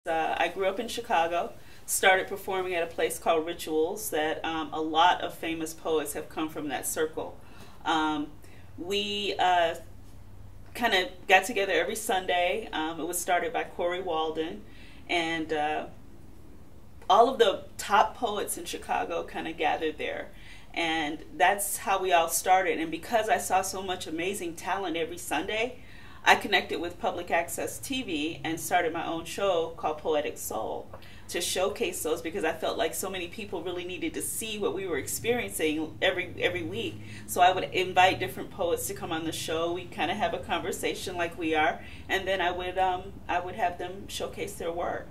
I grew up in Chicago, started performing at a place called Rituals that a lot of famous poets have come from that circle. We kind of got together every Sunday. It was started by Corey Walden, and all of the top poets in Chicago kind of gathered there. And that's how we all started. And because I saw so much amazing talent every Sunday, I connected with Public Access TV and started my own show called Poetic Soul to showcase those, because I felt like so many people really needed to see what we were experiencing every week. So I would invite different poets to come on the show. We kind of have a conversation like we are, and then I would have them showcase their work.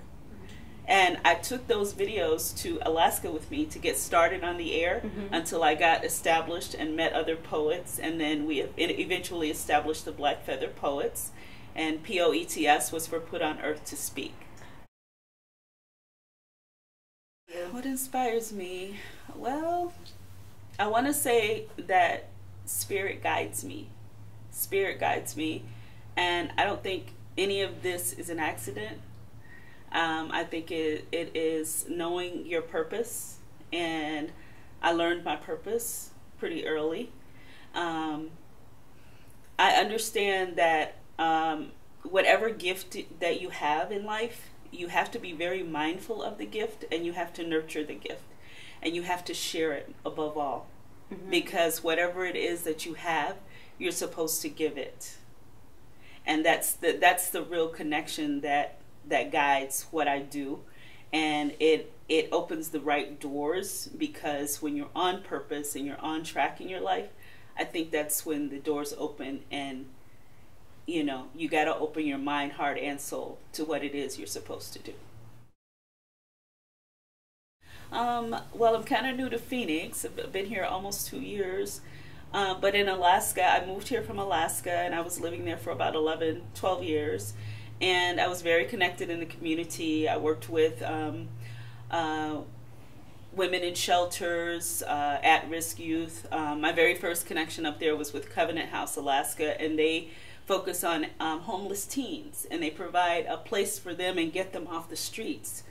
And I took those videos to Alaska with me to get started on the air until I got established and met other poets. And then we eventually established the Black Feather Poets. And POETS was for Put on Earth to Speak. What inspires me? Well, I want to say that spirit guides me. Spirit guides me. And I don't think any of this is an accident. I think it is knowing your purpose, and I learned my purpose pretty early. I understand that whatever gift that you have in life, you have to be very mindful of the gift, and you have to nurture the gift, and you have to share it above all, because whatever it is that you have, you're supposed to give it, and that's the real connection that guides what I do. And it opens the right doors, because when you're on purpose and you're on track in your life, I think that's when the doors open, and you know, you got to open your mind, heart, and soul to what it is you're supposed to do. Well, I'm kind of new to Phoenix. I've been here almost 2 years. But in Alaska, I moved here from Alaska, and I was living there for about 12 years. And I was very connected in the community. I worked with women in shelters, at-risk youth. My very first connection up there was with Covenant House, Alaska, and they focus on homeless teens, and they provide a place for them and get them off the streets.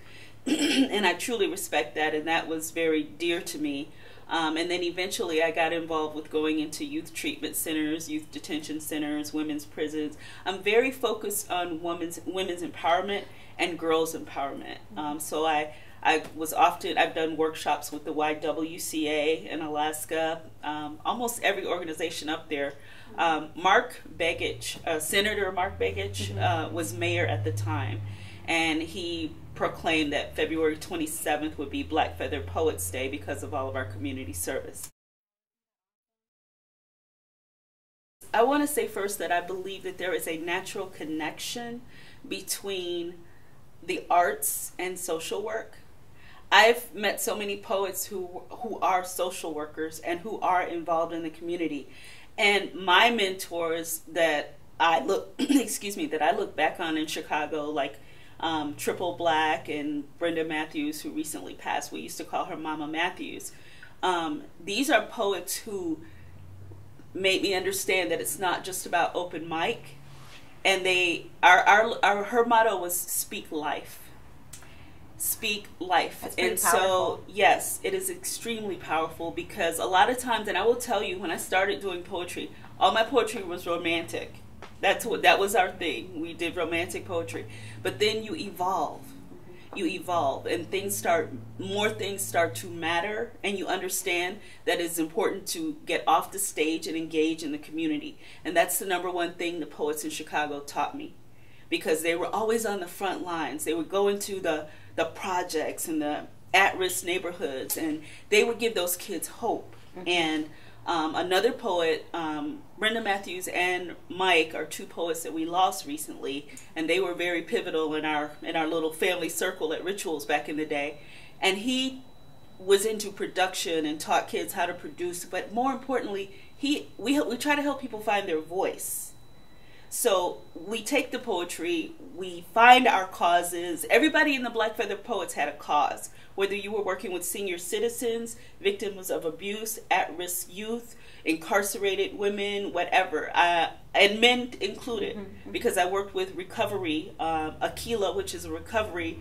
And I truly respect that, and that was very dear to me. And then eventually I got involved with going into youth treatment centers, youth detention centers, women's prisons. I'm very focused on women's empowerment and girls' empowerment. So I've done workshops with the YWCA in Alaska, almost every organization up there. Mark Begich, Senator Mark Begich, was mayor at the time, and he proclaimed that February 27th would be Black Feather Poets Day because of all of our community service. I want to say first that I believe that there is a natural connection between the arts and social work. I've met so many poets who are social workers and who are involved in the community. And my mentors that I look back on in Chicago, like Triple Black and Brenda Matthews, who recently passed. We used to call her Mama Matthews. These are poets who made me understand that it's not just about open mic. And her motto was speak life. Speak life. That's pretty and powerful. So yes, it is extremely powerful, because a lot of times, and I will tell you, when I started doing poetry, all my poetry was romantic. That was our thing. We did romantic poetry. But then you evolve. You evolve, and more things start to matter, and you understand that it's important to get off the stage and engage in the community. And that's the #1 thing the poets in Chicago taught me, because they were always on the front lines. They would go into the projects and the at-risk neighborhoods, and they would give those kids hope. And another poet, Brenda Matthews and Mike, are 2 poets that we lost recently, and they were very pivotal in our little family circle at Rituals back in the day. And he was into production and taught kids how to produce, but more importantly, we try to help people find their voice. So we take the poetry, we find our causes. Everybody in the Black Feather Poets had a cause, whether you were working with senior citizens, victims of abuse, at-risk youth, incarcerated women, whatever, and men included, because I worked with recovery, Aquila, which is a recovery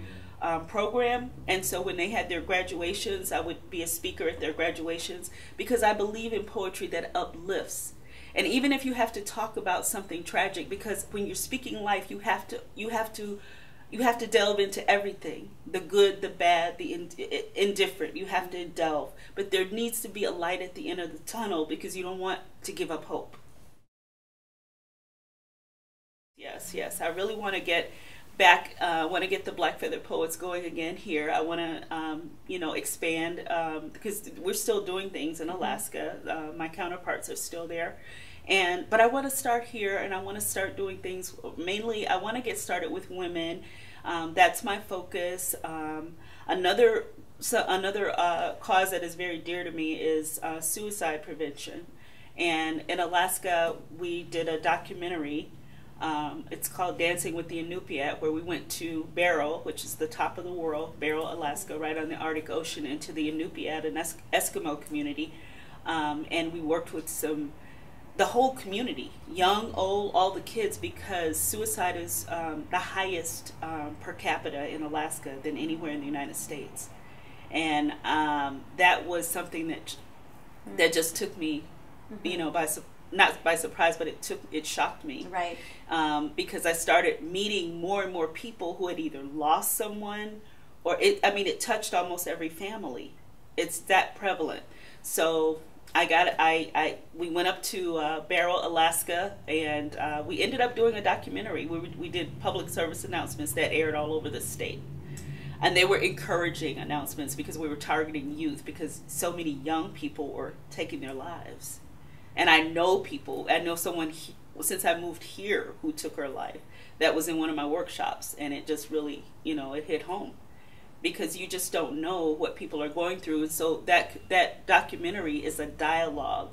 program. And so when they had their graduations, I would be a speaker at their graduations, because I believe in poetry that uplifts. And even if you have to talk about something tragic, because when you're speaking life, you have to delve into everything, the good, the bad, the indifferent. You have to delve, but there needs to be a light at the end of the tunnel, because you don't want to give up hope. Yes, I really want to get back. Want to get the Black Feather Poets going again here. I want to, expand, because we're still doing things in Alaska. My counterparts are still there, but I want to start here, and I want to start doing things. Mainly, I want to get started with women. That's my focus. Another cause that is very dear to me is suicide prevention, and in Alaska, we did a documentary. It's called Dancing with the Inupiat, where we went to Barrow, which is the top of the world, Barrow, Alaska, right on the Arctic Ocean, into the Inupiat, an Eskimo community. And we worked with the whole community, young, old, all the kids, because suicide is the highest per capita in Alaska than anywhere in the United States. And that was something that just took me, not by surprise, but it shocked me. Right. Because I started meeting more and more people who had either lost someone, or it touched almost every family. It's that prevalent. So we went up to Barrow, Alaska, and we ended up doing a documentary. We did public service announcements that aired all over the state. And they were encouraging announcements, because we were targeting youth, because so many young people were taking their lives. And I know someone, since I moved here, who took her life. That was in one of my workshops, and it just really, it hit home, because you just don't know what people are going through. And so that documentary is a dialogue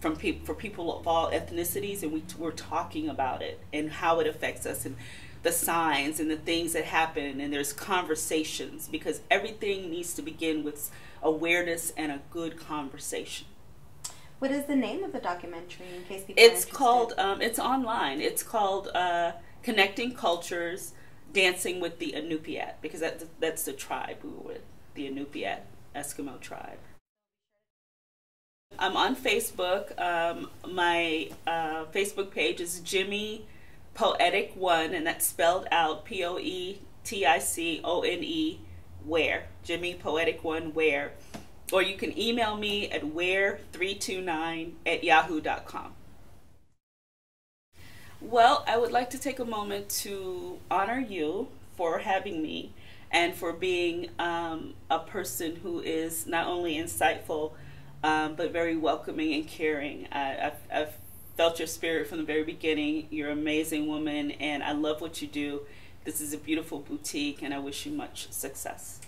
for people of all ethnicities, and we're talking about it and how it affects us, and the signs and the things that happen, and there's conversations, because everything needs to begin with awareness and a good conversation. What is the name of the documentary, in case people It's called, it's online. It's called Connecting Cultures, Dancing with the Inupiat, because that's the tribe we were with, the Inupiat Eskimo tribe. I'm on Facebook. My Facebook page is Jimmie Poetic One, and that's spelled out POETICONE Ware. Jimmie Poetic One Ware. Or you can email me at ware329@yahoo.com. Well, I would like to take a moment to honor you for having me, and for being a person who is not only insightful, but very welcoming and caring. I've felt your spirit from the very beginning. You're an amazing woman, and I love what you do. This is a beautiful boutique, and I wish you much success.